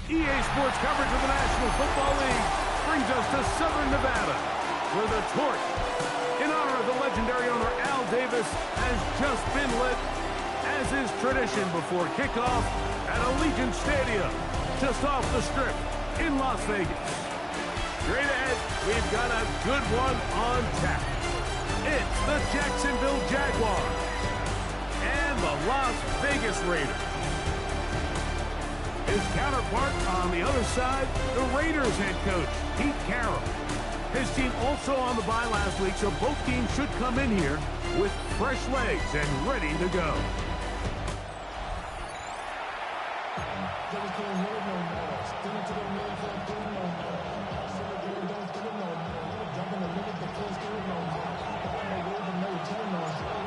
EA Sports coverage of the National Football League brings us to Southern Nevada, where the torch, in honor of the legendary owner Al Davis, has just been lit, as is tradition before kickoff at Allegiant Stadium, just off the Strip in Las Vegas. Straight ahead, we've got a good one on tap. It's the Jacksonville Jaguars and the Las Vegas Raiders. His counterpart on the other side, the Raiders head coach, Pete Carroll. His team also on the bye last week, so both teams should come in here with fresh legs and ready to go.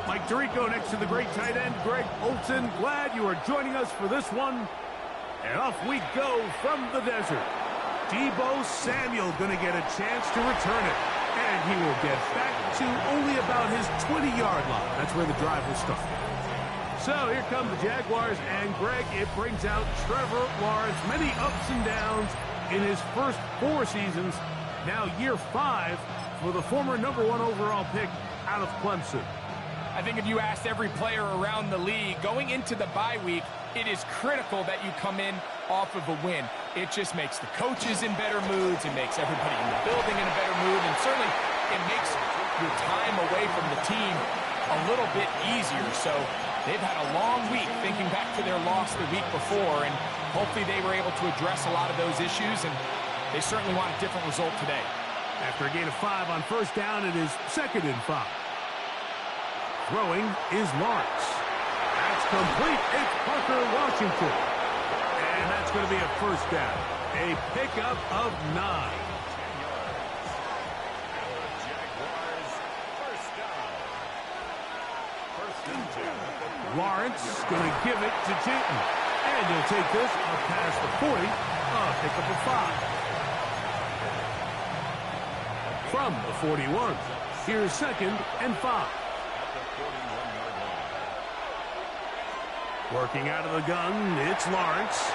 Mike Tirico next to the great tight end, Greg Olsen. Glad you are joining us for this one. And off we go from the desert. Deebo Samuel going to get a chance to return it. And he will get back to only about his 20-yard line. That's where the drive will start. So here come the Jaguars. And Greg, it brings out Trevor Lawrence. Many ups and downs in his first 4 seasons. Now year 5 for the former #1 overall pick out of Clemson. I think if you asked every player around the league, going into the bye week, it is critical that you come in off of a win. It just makes the coaches in better moods. It makes everybody in the building in a better mood. And certainly it makes your time away from the team a little bit easier. So they've had a long week thinking back to their loss the week before. And hopefully they were able to address a lot of those issues. And they certainly want a different result today. After a gain of 5 on first down, it is 2nd and 5. Throwing is Lawrence. That's complete. It's Parker Washington. And that's going to be a first down. A pickup of 9. Lawrence going to give it to Chitton. And he'll take this up past the 40. A pickup of 5. From the 41. Here's 2nd and 5. Working out of the gun, it's Lawrence. A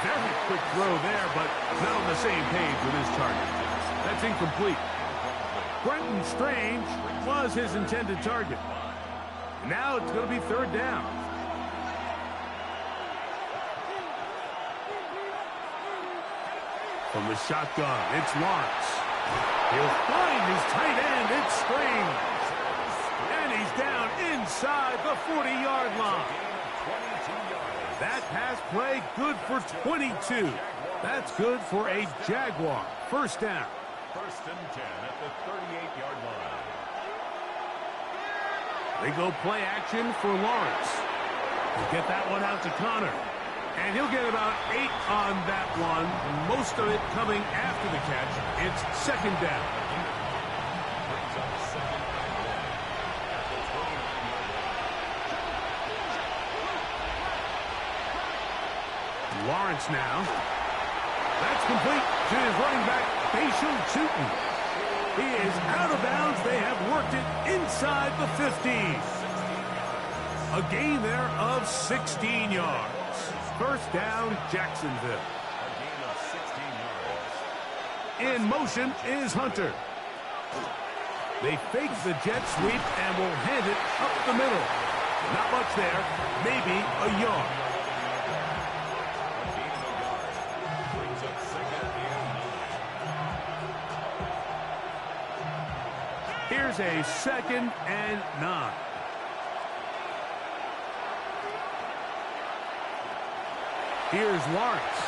very quick throw there, but not on the same page with his target. That's incomplete. Brenton Strange was his intended target. Now it's going to be 3rd down. From the shotgun, it's Lawrence. He'll find his tight end. It's Strange. And he's down inside the 40-yard line. That pass play good for 22. That's good for a Jaguar. First down. 1st and 10 at the 38-yard line. They go play action for Lawrence. He'll get that one out to Connor. And he'll get about 8 on that one. Most of it coming after the catch. It's 2nd down. Lawrence now. That's complete to his running back, Facial Chitton. He is out of bounds. They have worked it inside the 50. A gain there of 16 yards. First down, Jacksonville. A gain of 16 yards. In motion is Hunter. They fake the jet sweep and will hand it up the middle. Not much there, maybe a yard. Here's a 2nd and 9. Here's Lawrence.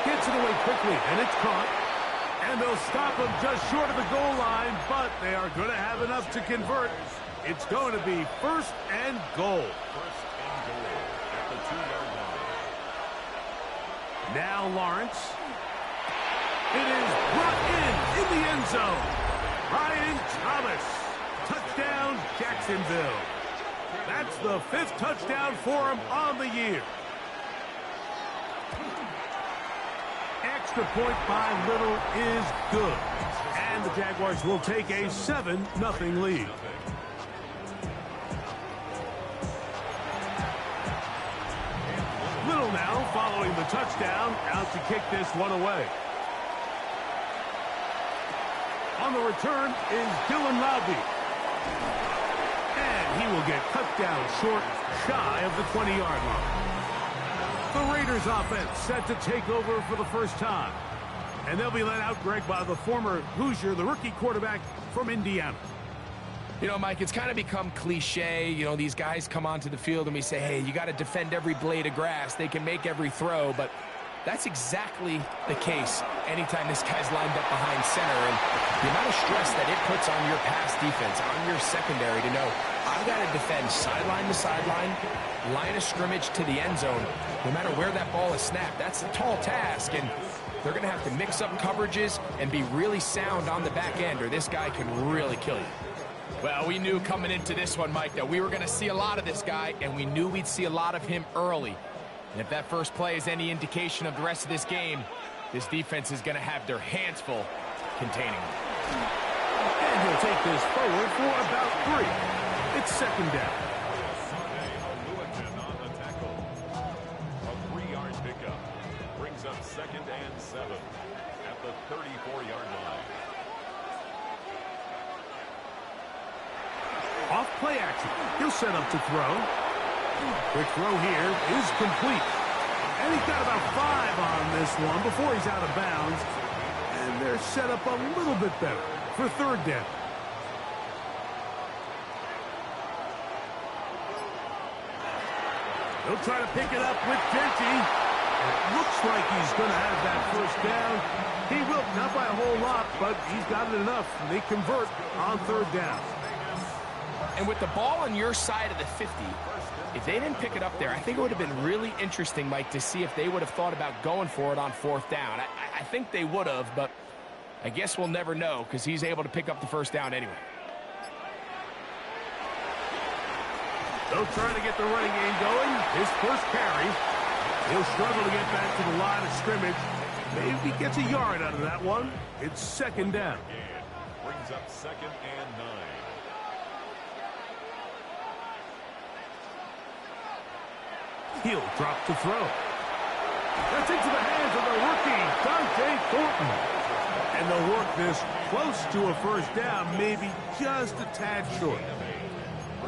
Gets it away quickly, and it's caught. And they'll stop him just short of the goal line, but they are going to have enough to convert. It's going to be 1st and goal. 1st and goal at the 2-yard line. Now Lawrence. It is brought in the end zone. Brian Thomas. Touchdown, Jacksonville. That's the 5th touchdown for him on the year. Extra point by Little is good. And the Jaguars will take a 7-0 lead. Little now following the touchdown, out to kick this one away. On the return is Dylan Loudby. And he will get cut down short, shy of the 20-yard line. The Raiders offense set to take over for the first time. And they'll be led out, Greg, by the former Hoosier, the rookie quarterback from Indiana. You know, Mike, it's kind of become cliche. You know, these guys come onto the field and we say, hey, you got to defend every blade of grass. They can make every throw, but that's exactly the case anytime this guy's lined up behind center. And the amount of stress that it puts on your pass defense, on your secondary to know, I've got to defend sideline to sideline, line of scrimmage to the end zone, no matter where that ball is snapped. That's a tall task, and they're going to have to mix up coverages and be really sound on the back end, or this guy can really kill you. Well, we knew coming into this one, Mike, that we were going to see a lot of this guy, and we knew we'd see a lot of him early. And if that first play is any indication of the rest of this game, this defense is going to have their hands full containing him. And he'll take this forward for about 3. It's second down. On the tackle. A 3-yard pickup. Brings up 2nd and 7 at the 34-yard line. Off play action. He'll set up to throw. Quick throw here is complete. And he's got about 5 on this one before he's out of bounds. And they're set up a little bit better for third down. He'll try to pick it up with Genty. It looks like he's going to have that first down. He will, not by a whole lot, but he's got it enough. They convert on third down. And with the ball on your side of the 50, if they didn't pick it up there, I think it would have been really interesting, Mike, to see if they would have thought about going for it on 4th down. I think they would have, but I guess we'll never know because he's able to pick up the first down anyway. They'll try to get the running game going. His first carry. He'll struggle to get back to the line of scrimmage. Maybe he gets a yard out of that one. It's second down. Brings up 2nd and 9. He'll drop to throw. That's into the hands of the rookie, Dante Thornton. And they'll work this close to a first down, maybe just a tad short.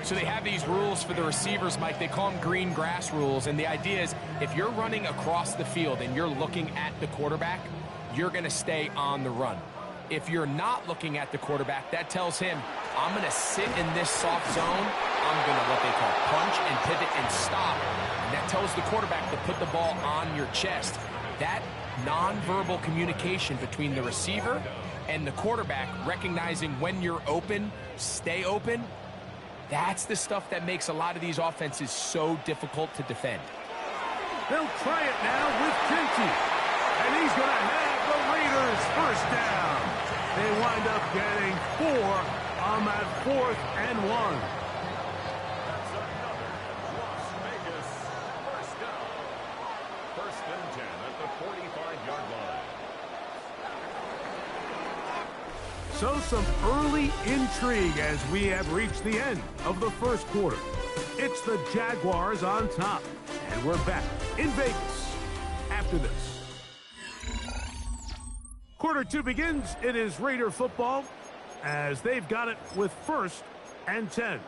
So they have these rules for the receivers, Mike. They call them green grass rules. And the idea is if you're running across the field and you're looking at the quarterback, you're going to stay on the run. If you're not looking at the quarterback, that tells him, I'm going to sit in this soft zone. I'm going to what they call punch and pivot and stop. And that tells the quarterback to put the ball on your chest. That nonverbal communication between the receiver and the quarterback, recognizing when you're open, stay open, that's the stuff that makes a lot of these offenses so difficult to defend. They'll try it now with Genty. And he's going to have the Raiders first down. They wind up getting 4 on that 4th and 1. That's another Las Vegas first down. 1st and 10 at the 45-yard line. So some early intrigue as we have reached the end of the first quarter. It's the Jaguars on top. And we're back in Vegas after this. Quarter 2 begins. It is Raider football as they've got it with 1st and 10.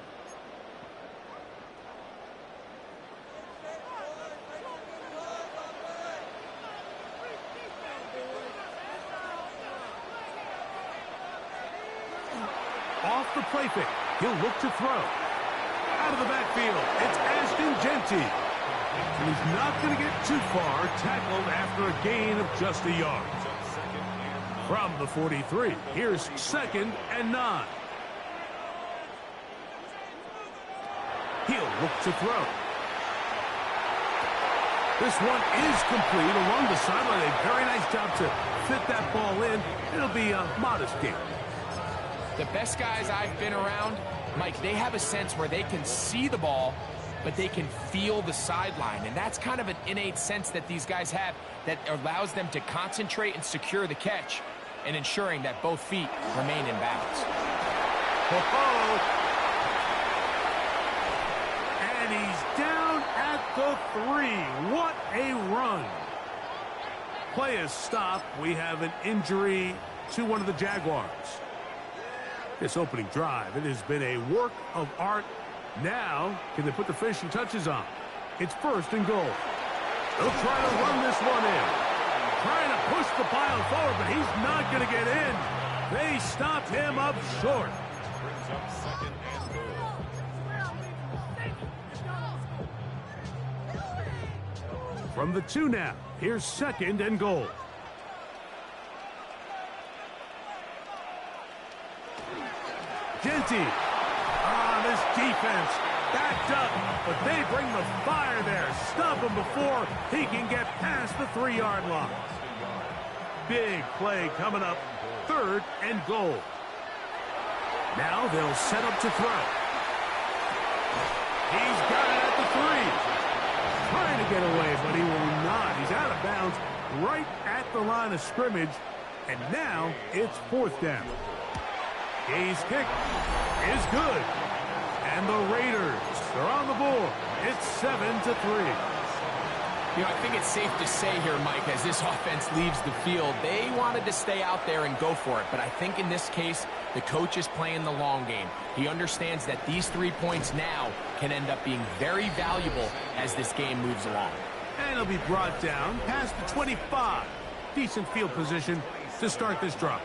Off the play fake. He'll look to throw. Out of the backfield, it's Ashton Genty. And he's not going to get too far, tackled after a gain of just a yard. From the 43, here's 2nd and 9. He'll look to throw. This one is complete along the sideline. A very nice job to fit that ball in. It'll be a modest gain. The best guys I've been around, Mike, they have a sense where they can see the ball, but they can feel the sideline. And that's kind of an innate sense that these guys have that allows them to concentrate and secure the catch and ensuring that both feet remain in bounds. And he's down at the three. What a run. Play is stopped. We have an injury to one of the Jaguars. This opening drive, it has been a work of art. Now, can they put the finishing touches on? It's 1st and goal. They'll try to run this one in. Trying to push the pile forward, but he's not going to get in. They stopped him up short. Brings up 2nd and goal. From the 2 now, here's 2nd and goal. Genty. This defense backed up, but they bring the fire there. Stop him before he can get past the 3-yard line. Big play coming up. 3rd and goal. Now they'll set up to throw. He's got it at the 3. Trying to get away, but he will not. He's out of bounds right at the line of scrimmage. And now it's 4th down. Hayes' kick is good. And the Raiders are on the board. It's 7-3. You know, I think it's safe to say here, Mike, as this offense leaves the field, they wanted to stay out there and go for it. But I think in this case, the coach is playing the long game. He understands that these 3 points now can end up being very valuable as this game moves along. And he'll be brought down past the 25. Decent field position to start this drive.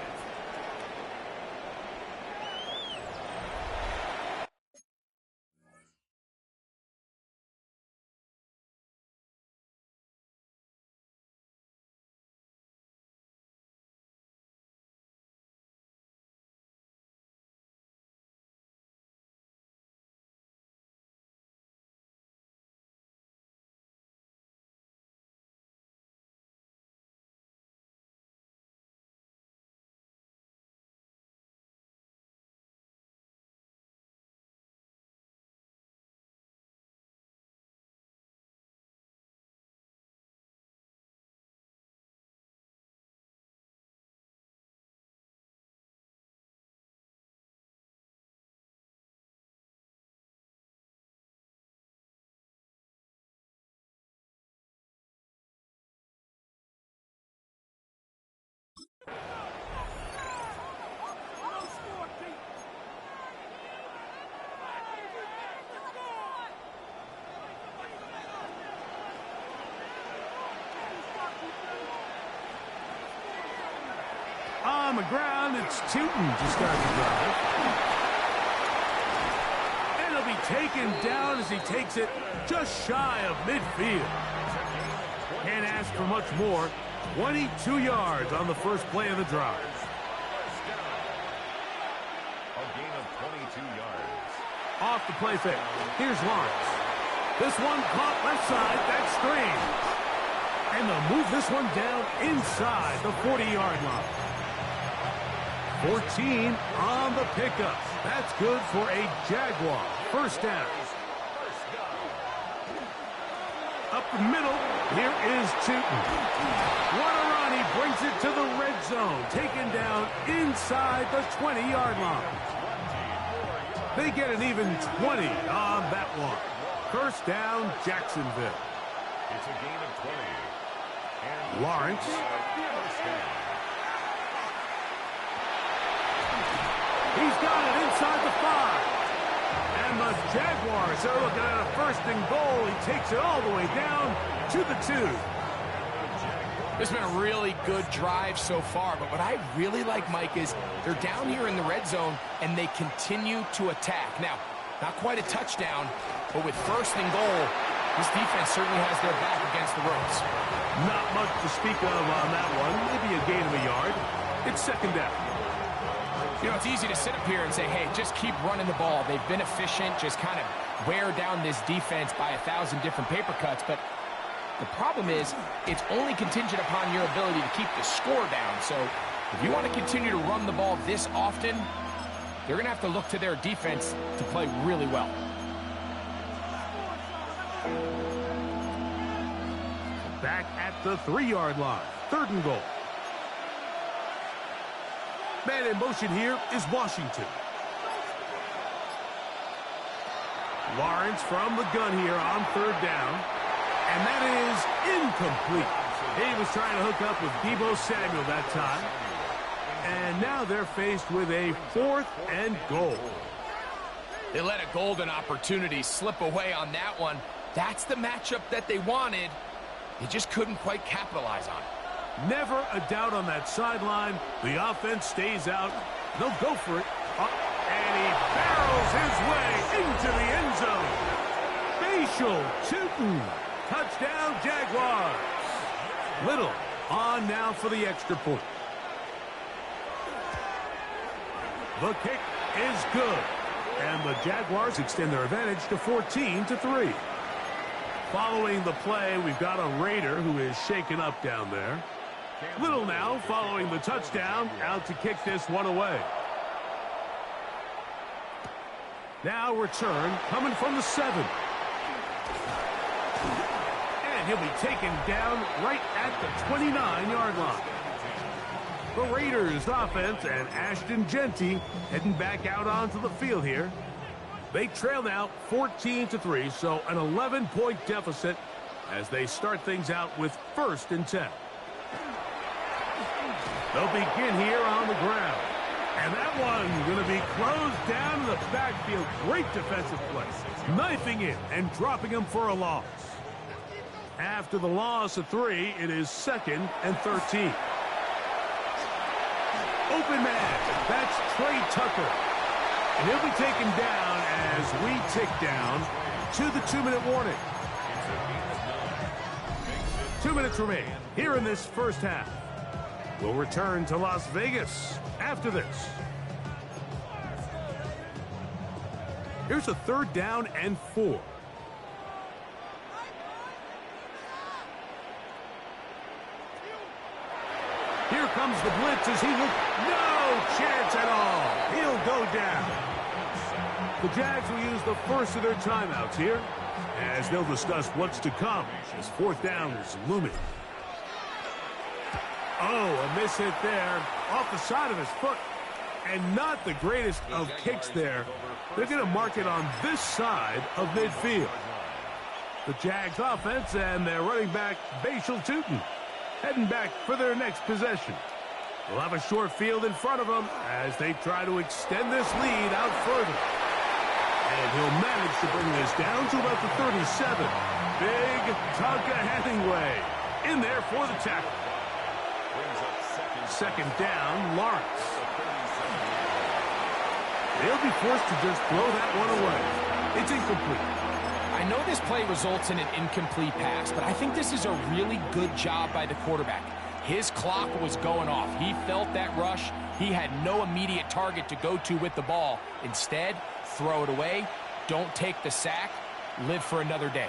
On the ground, it's Tootin to start the drive. And he'll be taken down as he takes it just shy of midfield. Can't ask for much more. 22 yards on the first play of the drive. A gain of 22 yards. Off the play fake. Here's Lawrence. This one caught left side. That's screen. And they'll move this one down inside the 40-yard line. 14 on the pickup. That's good for a Jaguar. First down. Up the middle, here is Tootin. What a run. He brings it to the red zone. Taken down inside the 20-yard line. They get an even 20 on that one. First down, Jacksonville. It's a gain of 20. And Lawrence. He's got it inside the 5. And the Jaguars are looking at a 1st and goal. He takes it all the way down to the 2. This has been a really good drive so far, but what I really like, Mike, is they're down here in the red zone, and they continue to attack. Now, not quite a touchdown, but with 1st and goal, this defense certainly has their back against the ropes. Not much to speak of on that one. Maybe a gain of a yard. It's 2nd down. You know, it's easy to sit up here and say, hey, just keep running the ball. They've been efficient, just kind of wear down this defense by 1,000 different paper cuts. But the problem is it's only contingent upon your ability to keep the score down. So if you want to continue to run the ball this often, they're going to have to look to their defense to play really well. Back at the 3-yard line. 3rd and goal. Man in motion here is Washington. Lawrence from the gun here on 3rd down. And that is incomplete. He was trying to hook up with Deebo Samuel that time. And now they're faced with a 4th and goal. They let a golden opportunity slip away on that one. That's the matchup that they wanted. They just couldn't quite capitalize on it. Never a doubt on that sideline. The offense stays out. They'll go for it. And he barrels his way into the end zone. Facial Tootin. Touchdown, Jaguars. Little on now for the extra point. The kick is good. And the Jaguars extend their advantage to 14-3. Following the play, we've got a Raider who is shaken up down there. Little now following the touchdown, out to kick this one away. Now return coming from the 7. And he'll be taken down right at the 29-yard line. The Raiders offense and Ashton Jeanty heading back out onto the field here. They trail now 14-3, so an 11-point deficit as they start things out with 1st and 10. They'll begin here on the ground. And that one's going to be closed down in the backfield. Great defensive play. Knifing in and dropping him for a loss. After the loss of 3, it is 2nd and 13. Open man, that's Trey Tucker. And he'll be taken down as we tick down to the 2-minute warning. 2 minutes remain here in this first half. We'll return to Las Vegas after this. Here's a 3rd down and 4. Here comes the blitz as he looks. No chance at all. He'll go down. The Jags will use the first of their timeouts here as they'll discuss what's to come as 4th down is looming. Oh, a miss hit there off the side of his foot. And not the greatest of kicks there. They're going to mark it on this side of midfield. The Jags offense and their running back, Facial Tootin, heading back for their next possession. They'll have a short field in front of them as they try to extend this lead out further. And he'll manage to bring this down to about the 37. Big Tonka Hemingway in there for the tackle. 2nd down, Lawrence. They'll be forced to just throw that one away. It's incomplete. I know this play results in an incomplete pass, but I think this is a really good job by the quarterback. His clock was going off. He felt that rush. He had no immediate target to go to with the ball. Instead, throw it away. Don't take the sack. Live for another day.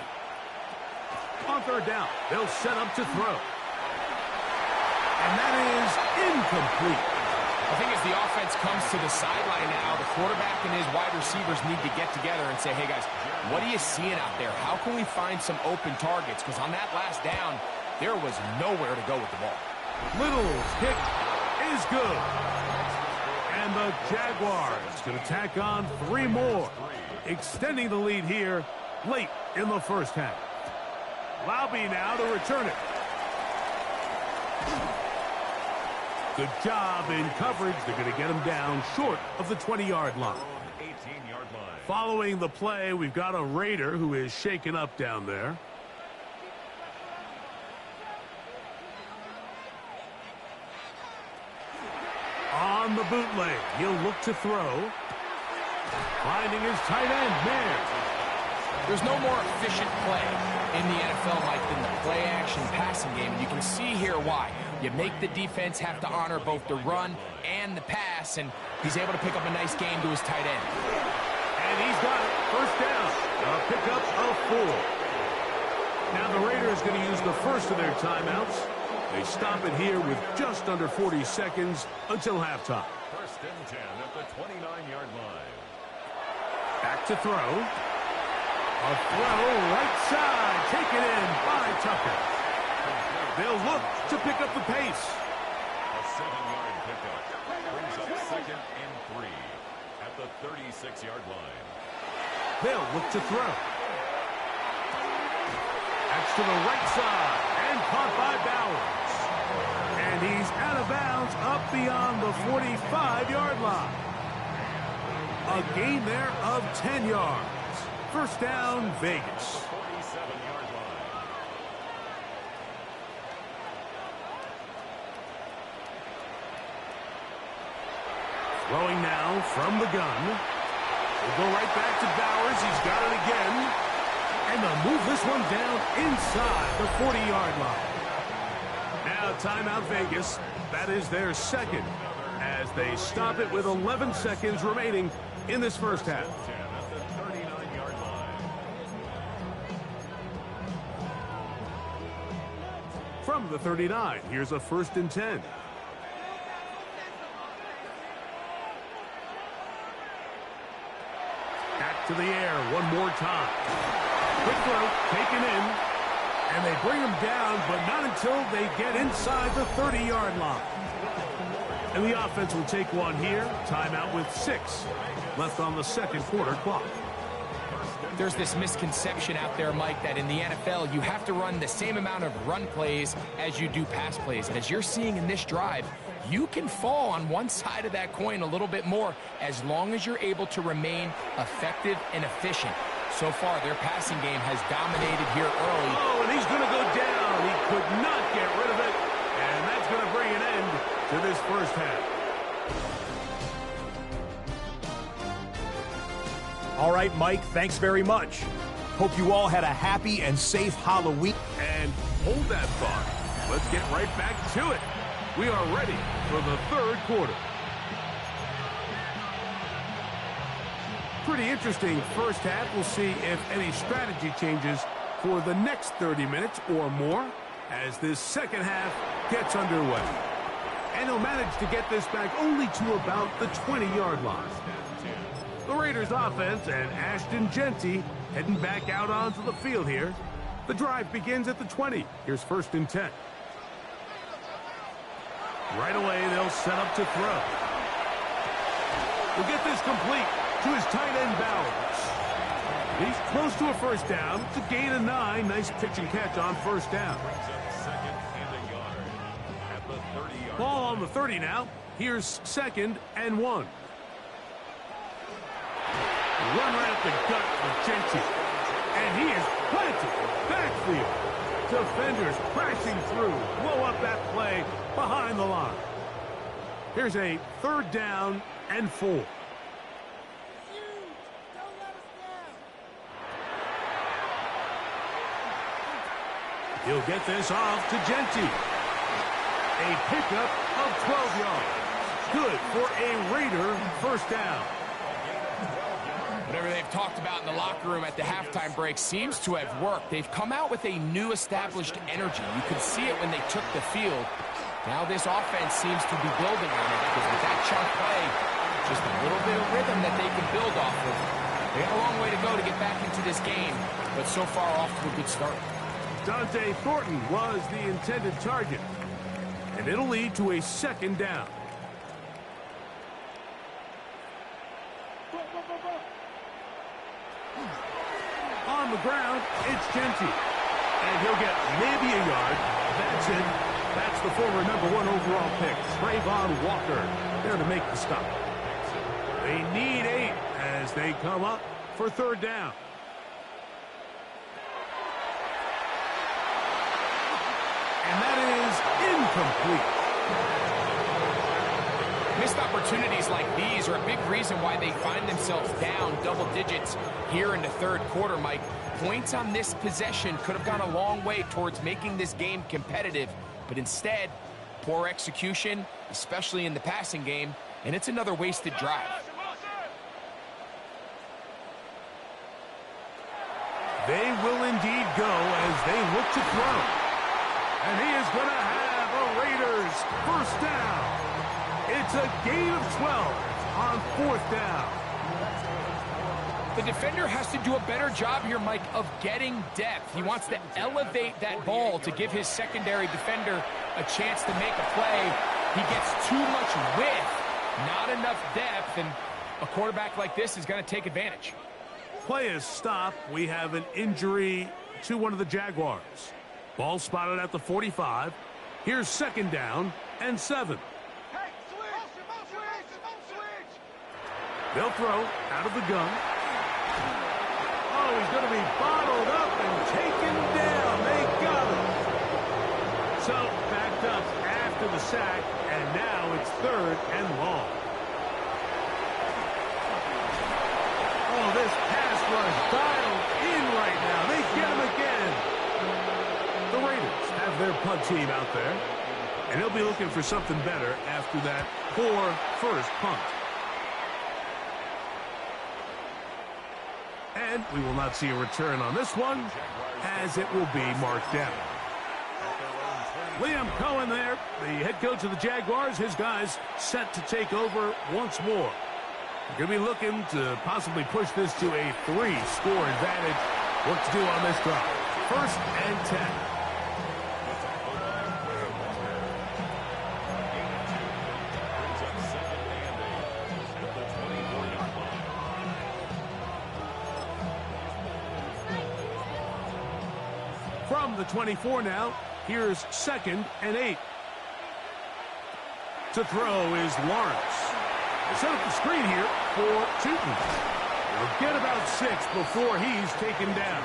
On 3rd down, they'll set up to throw. And that is incomplete. I think as the offense comes to the sideline now, the quarterback and his wide receivers need to get together and say, hey, guys, what are you seeing out there? How can we find some open targets? Because on that last down, there was nowhere to go with the ball. Little's kick is good. And the Jaguars going to tack on 3 more, extending the lead here late in the first half. Laube now to return it. Good job in coverage. They're going to get him down short of the 20-yard line. 18-yard line. Following the play, we've got a Raider who is shaken up down there. On the bootleg, he'll look to throw. Finding his tight end, Mayer. There's no more efficient play in the NFL like than the play-action passing game. And you can see here why. You make the defense have to honor both the run and the pass, and he's able to pick up a nice gain to his tight end. And he's got it. 1st down. A pickup of 4. Now the Raiders going to use the first of their timeouts. They stop it here with just under 40 seconds until halftime. 1st and 10 at the 29-yard line. Back to throw. A throw right side. Taken in by Tucker. They'll look to pick up the pace. A 7-yard pickup brings up 2nd and 3 at the 36-yard line. They'll look to throw. to the right side and caught by Bowers. And he's out of bounds up beyond the 45-yard line. A gain there of 10 yards. First down, Vegas. 47-yard line. Throwing now from the gun. We'll go right back to Bowers. He's got it again. And they'll move this one down inside the 40-yard line. Now timeout Vegas. That is their second as they stop it with 11 seconds remaining in this first half. 10 at the 39-yard line. From the 39, here's a 1st and 10. Back to the air one more time. Quick throw, taken in, and they bring him down, but not until they get inside the 30-yard line. And the offense will take one here. Timeout with 6 left on the second quarter clock. There's this misconception out there, Mike, that in the NFL you have to run the same amount of run plays as you do pass plays. And as you're seeing in this drive, you can fall on one side of that coin a little bit more as long as you're able to remain effective and efficient. So far, their passing game has dominated here early. Oh, and he's going to go down. He could not get rid of it. And that's going to bring an end to this first half. All right, Mike, thanks very much. Hope you all had a happy and safe Halloween. And hold that thought. Let's get right back to it. We are ready for the third quarter. Pretty interesting first half. We'll see if any strategy changes for the next 30 minutes or more as this second half gets underway. And he'll manage to get this back only to about the 20-yard line. The Raiders offense and Ashton Jeanty heading back out onto the field here. The drive begins at the 20. Here's 1st and 10. Right away, they'll set up to throw. We'll get this complete to his tight end, Bowers. He's close to a first down. It's a gain of 9. Nice pitch and catch on first down. Second and a yard at the 30-yard Ball on the 30 now. Here's 2nd and 1. Run right up the gut for Jeanty. And he is planted backfield. Defenders crashing through. Blow up that play behind the line. Here's a 3rd down and 4. He'll get this off to Jeanty. A pickup of 12 yards. Good for a Raider first down. Whatever they've talked about in the locker room at the halftime break seems to have worked. They've come out with a new established energy. You could see it when they took the field. Now this offense seems to be building on it because with that chunk play, just a little bit of rhythm that they can build off of. They got a long way to go to get back into this game, but so far off to a good start. Dante Thornton was the intended target, and it'll lead to a 2nd down. On the ground, it's Jeanty, and he'll get maybe a yard. That's it. That's the former #1 overall pick, Trayvon Walker, there to make the stop. They need 8 as they come up for 3rd down. And that is incomplete. Missed opportunities like these are a big reason why they find themselves down double digits here in the 3rd quarter, Mike. Points on this possession could have gone a long way towards making this game competitive, but instead, poor execution, especially in the passing game, and it's another wasted drive. They will indeed go as they look to throw. And he is going to have a Raiders first down. It's a gain of 12 on 4th down. The defender has to do a better job here, Mike, of getting depth. He wants to elevate that ball to give his secondary defender a chance to make a play. He gets too much width, not enough depth, and a quarterback like this is going to take advantage. Play is stopped. We have an injury to one of the Jaguars. Ball spotted at the 45. Here's second down and 7. They'll throw out of the gun. Oh, he's going to be bottled up and taken down. They got him. So backed up after the sack, and now it's 3rd and long. Oh, this pass rush dialed in right now. They get him again. The Raiders have their punt team out there, and they'll be looking for something better after that poor first punt. And we will not see a return on this one, as it will be marked down. Liam Cohen there, the head coach of the Jaguars. His guys set to take over once more. Going to be looking to possibly push this to a 3-score advantage. What to do on this drive? 1st and 10. From the 24 now, here's 2nd and 8. To throw is Lawrence. They set up the screen here for Tootin. They'll get about 6 before he's taken down.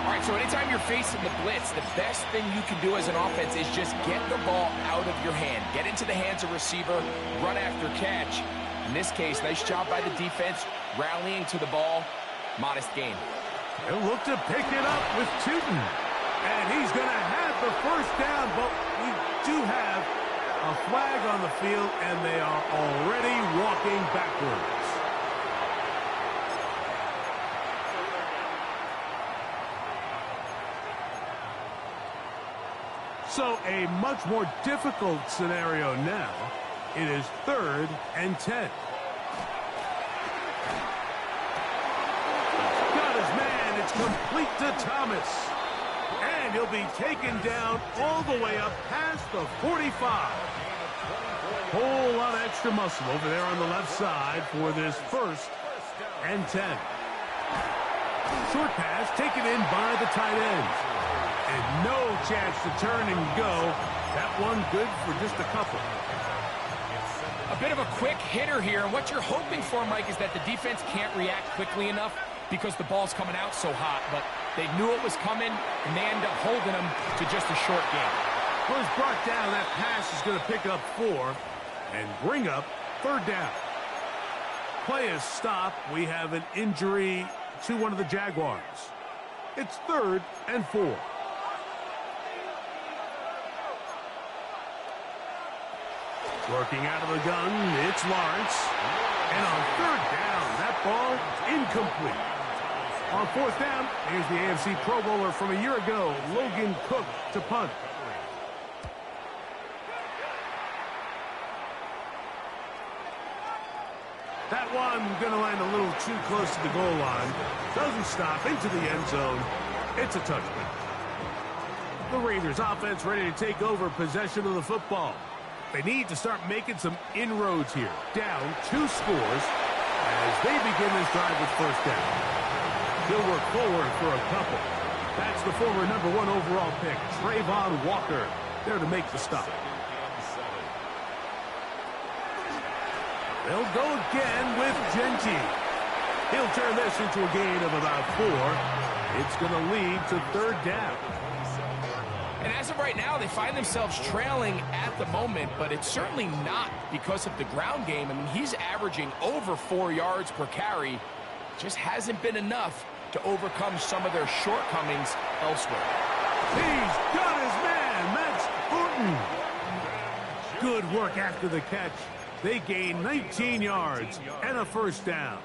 All right, so anytime you're facing the blitz, the best thing you can do as an offense is just get the ball out of your hand. Get into the hands of receiver, run after catch. In this case, nice job by the defense, rallying to the ball. Modest gain. They'll look to pick it up with Tootin. And he's going to have the first down, but we do have a flag on the field, and they are already walking backwards. So a much more difficult scenario now. It is 3rd and 10. Got his man. It's complete to Thomas. And he'll be taken down all the way up past the 45. Whole lot of extra muscle over there on the left side for this 1st and 10. Short pass taken in by the tight end. And no chance to turn and go. That one good for just a couple. A bit of a quick hitter here. And what you're hoping for, Mike, is that the defense can't react quickly enough because the ball's coming out so hot. But they knew it was coming, and they end up holding them to just a short game. Well, it's brought down. That pass is going to pick up 4 and bring up 3rd down. Play is stopped. We have an injury to one of the Jaguars. It's 3rd and 4. Working out of the gun, it's Lawrence. And on 3rd down, that ball incomplete. On 4th down, here's the AFC Pro Bowler from a year ago, Logan Cook, to punt. That one going to land a little too close to the goal line. Doesn't stop into the end zone. It's a touchdown. The Raiders offense ready to take over possession of the football. They need to start making some inroads here. Down 2 scores as they begin this drive with 1st down. He'll work forward for a couple. That's the former #1 overall pick, Trayvon Walker, there to make the stop. They'll go again with Genty. He'll turn this into a gain of about 4. It's going to lead to 3rd down. And as of right now, they find themselves trailing at the moment, but it's certainly not because of the ground game. I mean, he's averaging over 4 yards per carry. Just hasn't been enough to overcome some of their shortcomings elsewhere. He's got his man, Max Horton. Good work after the catch. They gain 19 yards and a 1st down.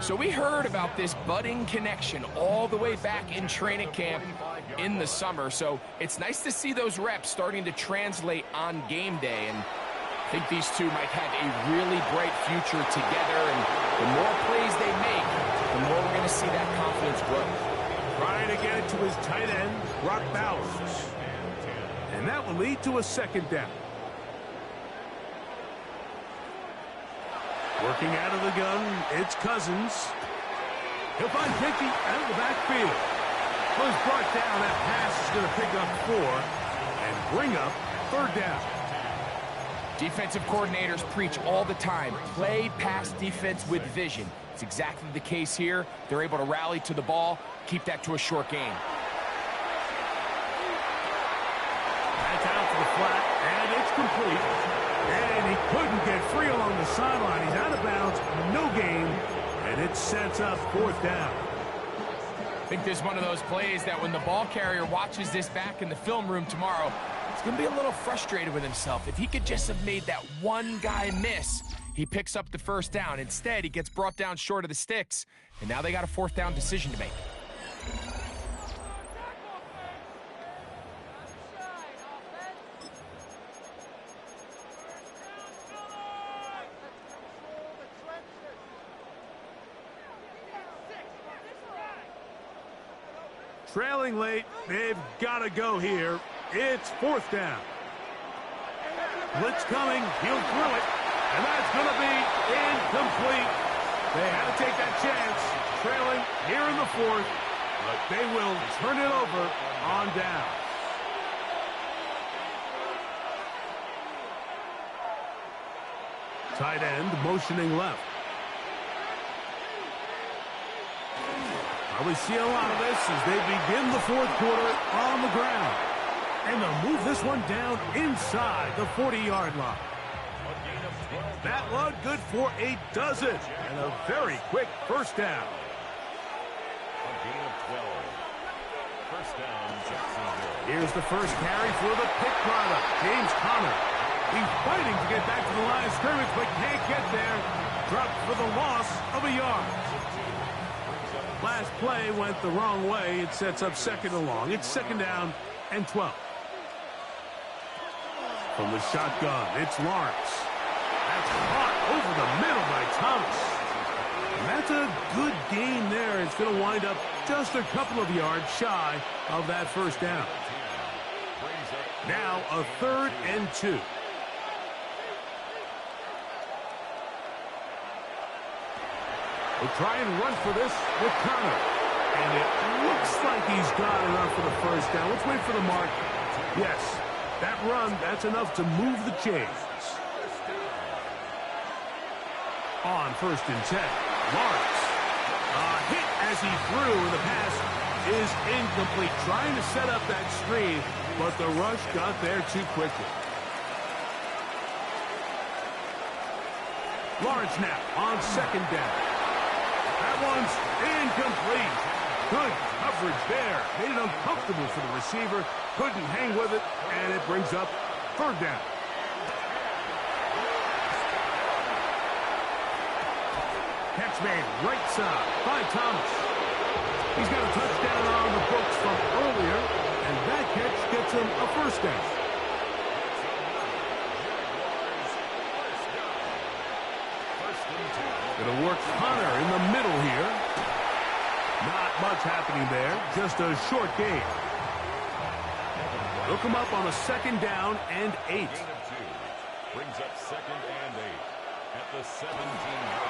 So we heard about this budding connection all the way back in training camp in the summer. So it's nice to see those reps starting to translate on game day. And I think these two might have a really bright future together. And the more plays they make, the more we're going to see that confidence grow. Trying to get it to his tight end, Brock Bowers. And that will lead to a 2nd down. Working out of the gun, it's Cousins. He'll find Dickey out of the backfield. Was brought down. That pass is going to pick up 4 and bring up third down. Defensive coordinators preach all the time, play pass defense with vision. It's exactly the case here. They're able to rally to the ball, keep that to a short game. That's out to the flat, and it's complete. And he couldn't get free along the sideline. He's out of bounds, no gain, and it sets up fourth down. I think this is one of those plays that when the ball carrier watches this back in the film room tomorrow, he's going to be a little frustrated with himself. If he could just have made that one guy miss, he picks up the first down. Instead, he gets brought down short of the sticks, and now they got a fourth down decision to make. Trailing late, they've got to go here. It's fourth down. Blitz coming, he'll throw it, and that's going to be incomplete. They had to take that chance, trailing here in the fourth, but they will turn it over on down. Tight end motioning left. We see a lot of this as they begin the fourth quarter on the ground. And they'll move this one down inside the 40-yard line. That one good for a dozen and a very quick first down. A gain of 12. First down, Jacksonville. Here's the first carry for the pick product, James Conner. He's fighting to get back to the line of scrimmage, but can't get there. Dropped for the loss of a yard. Last play went the wrong way. It sets up second and long. It's second down and 12. From the shotgun, it's Lawrence. That's caught over the middle by Thomas. And that's a good gain there. It's going to wind up just a couple of yards shy of that first down. Now a 3rd and 2. We'll try and run for this with Conner. And it looks like he's got enough for the first down. Let's wait for the mark. Yes, that run, that's enough to move the chains. On 1st and 10, Lawrence. Hit as he threw, and the pass is incomplete. Trying to set up that screen, but the rush got there too quickly. Lawrence now on 2nd down. That one's incomplete. Good coverage there. Made it uncomfortable for the receiver. Couldn't hang with it, and it brings up 3rd down. Catch made right side by Thomas. He's got a touchdown on the books from earlier, and that catch gets him a first down. Going to work Conner in the middle here. Not much happening there. Just a short gain. They'll come up on a 2nd down and 8. Brings up 2nd and 8 at the 17.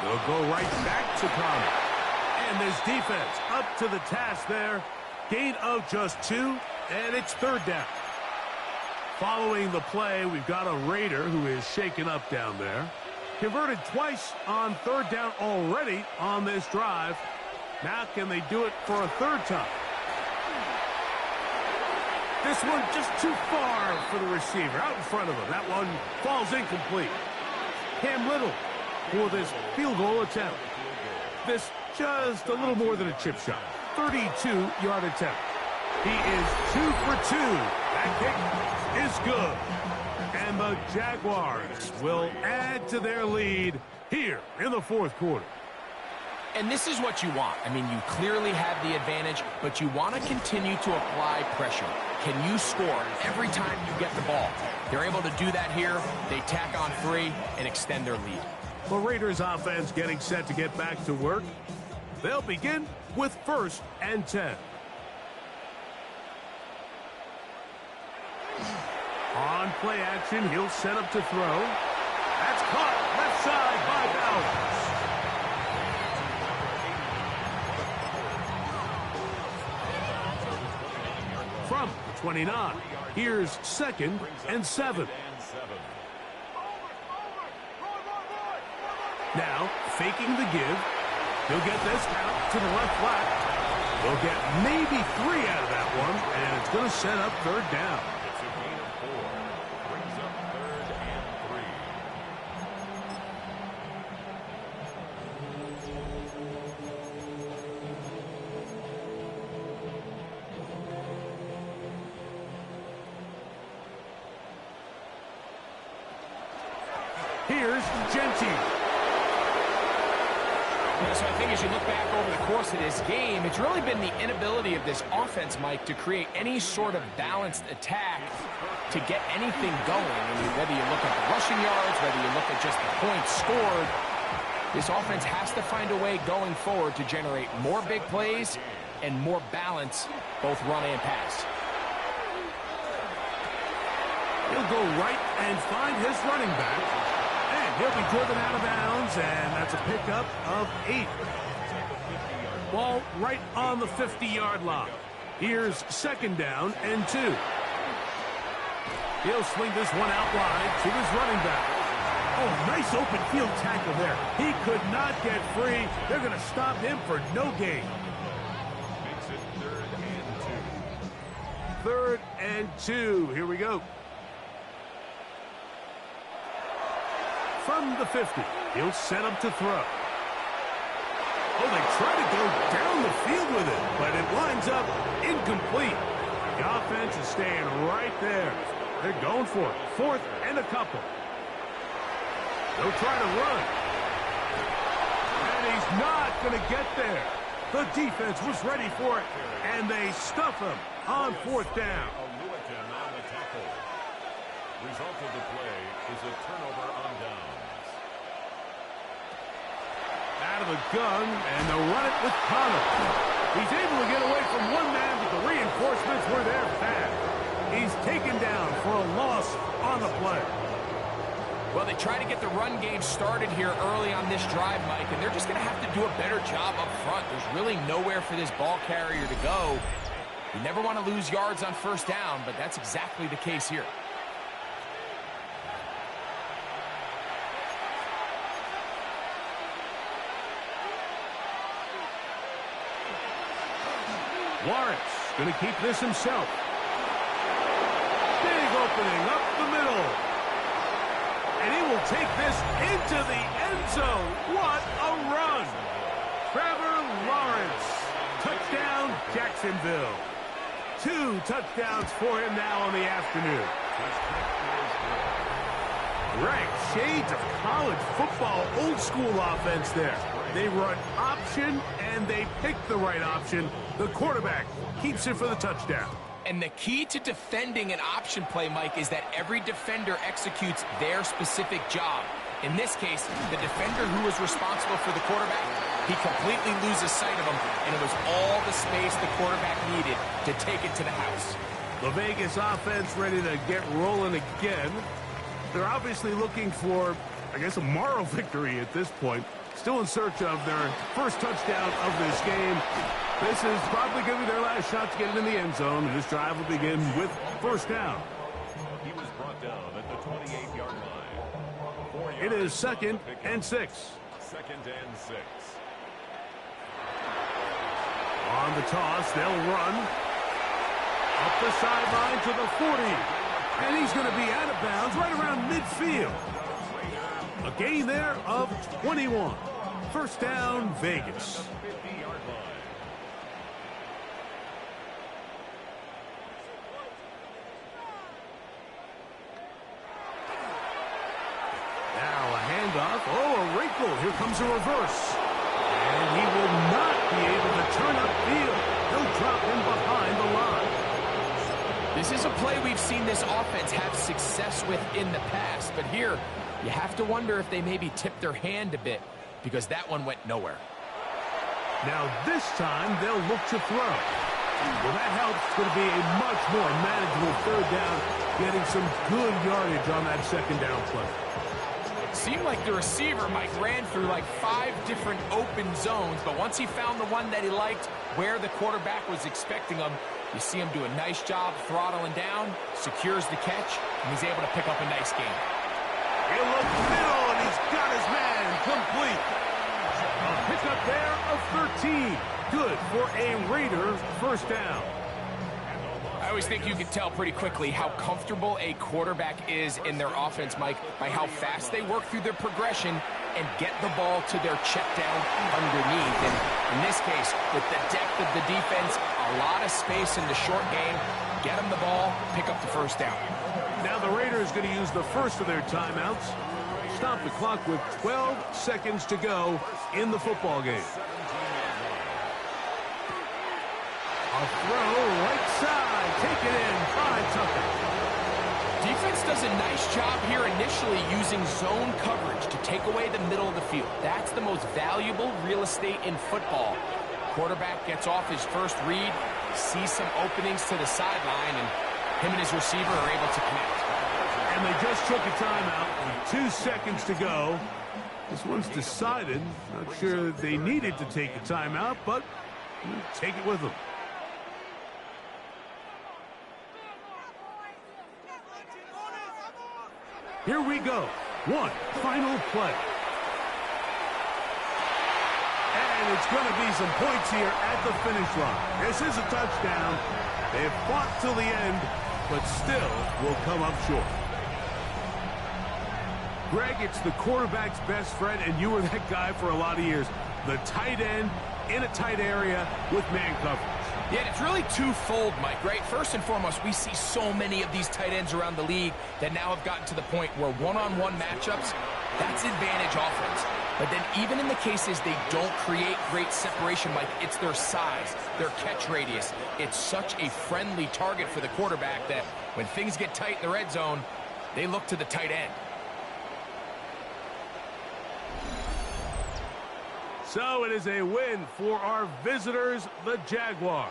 They'll go right back to Conner. And this defense up to the task there. Gain of just 2, and it's 3rd down. Following the play, we've got a Raider who is shaken up down there. Converted twice on 3rd down already on this drive. Now can they do it for a 3rd time? This one just too far for the receiver. Out in front of him. That one falls incomplete. Cam Little for this field goal attempt. This just a little more than a chip shot. 32-yard attempt. He is 2 for 2. That kick is good. And the Jaguars will add to their lead here in the 4th quarter. And this is what you want. I mean, you clearly have the advantage, but you want to continue to apply pressure. Can you score every time you get the ball? They're able to do that here. They tack on 3 and extend their lead. The Raiders offense getting set to get back to work. They'll begin with 1st and 10. On play action, he'll set up to throw. That's caught left side by Bowers. from the 29. Here's 2nd and 7. Now, faking the give. He'll get this out to the left flat. He'll get maybe 3 out of that one, and it's going to set up 3rd down. It's a gain of 4. Brings up 3rd and 3. Here's Gentile. So I think as you look back over the course of this game, it's really been the inability of this offense, Mike, to create any sort of balanced attack to get anything going. I mean, whether you look at the rushing yards, whether you look at just the points scored, this offense has to find a way going forward to generate more big plays and more balance, both run and pass. He'll go right and find his running back. And he'll be driven out of bounds, and that's a pickup of 8. Ball right on the 50-yard line. Here's 2nd down and 2. He'll swing this one out wide to his running back. Oh, nice open field tackle there. He could not get free. They're going to stop him for no gain. Makes it 3rd and 2. 3rd and 2. Here we go. From the 50, he'll set up to throw. Oh, they try to go down the field with it, but it winds up incomplete. The offense is staying right there. They're going for it. 4th and a couple. They'll try to run. And he's not going to get there. The defense was ready for it, and they stuff him on 4th down. On the tackle. Result of the play is a turnover on downs. Out of the gun, and they'll run it with Connor. He's able to get away from one man, but the reinforcements were there fast. He's taken down for a loss on the play. Well, they try to get the run game started here early on this drive, Mike, and they're just going to have to do a better job up front. There's really nowhere for this ball carrier to go. You never want to lose yards on 1st down, but that's exactly the case here. Lawrence going to keep this himself. Big opening up the middle. And he will take this into the end zone. What a run. Trevor Lawrence. Touchdown, Jacksonville. 2 touchdowns for him now on the afternoon. Right, shades of college football, old school offense there. They run option, and they pick the right option. The quarterback keeps it for the touchdown. And the key to defending an option play, Mike, is that every defender executes their specific job. In this case, the defender who was responsible for the quarterback, he completely loses sight of him, and it was all the space the quarterback needed to take it to the house. The Vegas offense ready to get rolling again. They're obviously looking for, I guess, a moral victory at this point. Still in search of their first touchdown of this game. This is probably going to be their last shot to get it in the end zone. And this drive will begin with 1st down. He was brought down at the 28-yard line. 4 yards It is 2nd and 6. 2nd and 6. On the toss, they'll run. Up the sideline to the 40. And he's going to be out of bounds right around midfield. A gain there of 21. 1st down, Vegas. Now a handoff. Oh, a wrinkle. Here comes a reverse. And he will not be able to turn upfield. He'll drop him behind the line. This is a play we've seen this offense have success with in the past, but here you have to wonder if they maybe tipped their hand a bit because that one went nowhere. Now this time they'll look to throw. Well, that helps. It's going to be a much more manageable 3rd down, getting some good yardage on that 2nd down play. It seemed like the receiver, Mike, ran through like 5 different open zones, but once he found the one that he liked where the quarterback was expecting him, You see him do a nice job throttling down, secures the catch, and he's able to pick up a nice gain. He'll look middle, and he's got his man complete. A pickup there of 13. Good for a Raider first down. I always think you can tell pretty quickly how comfortable a quarterback is in their offense, Mike, by how fast they work through their progression and get the ball to their check down underneath. And in this case, with the depth of the defense, a lot of space in the short game, get them the ball, pick up the first down. Now the Raiders going to use the first of their timeouts. Stop the clock with 12 seconds to go in the football game. A throw right side. Take it in by Tucker. Defense does a nice job here initially using zone coverage to take away the middle of the field. That's the most valuable real estate in football. Quarterback gets off his first read, sees some openings to the sideline, and him and his receiver are able to connect. And they just took a timeout with 2 seconds to go. This one's decided. Not sure they needed to take a timeout, but we'll take it with them. Here we go. One final play. And it's going to be some points here at the finish line. This is a touchdown. They've fought till the end, but still will come up short. Greg, it's the quarterback's best friend, and you were that guy for a lot of years. The tight end in a tight area with man coverage. Yeah, it's really twofold, Mike, right? First and foremost, we see so many of these tight ends around the league that now have gotten to the point where one-on-one matchups, that's advantage offense. But then even in the cases they don't create great separation, Mike, it's their size, their catch radius. It's such a friendly target for the quarterback that when things get tight in the red zone, they look to the tight end. So it is a win for our visitors, the Jaguars.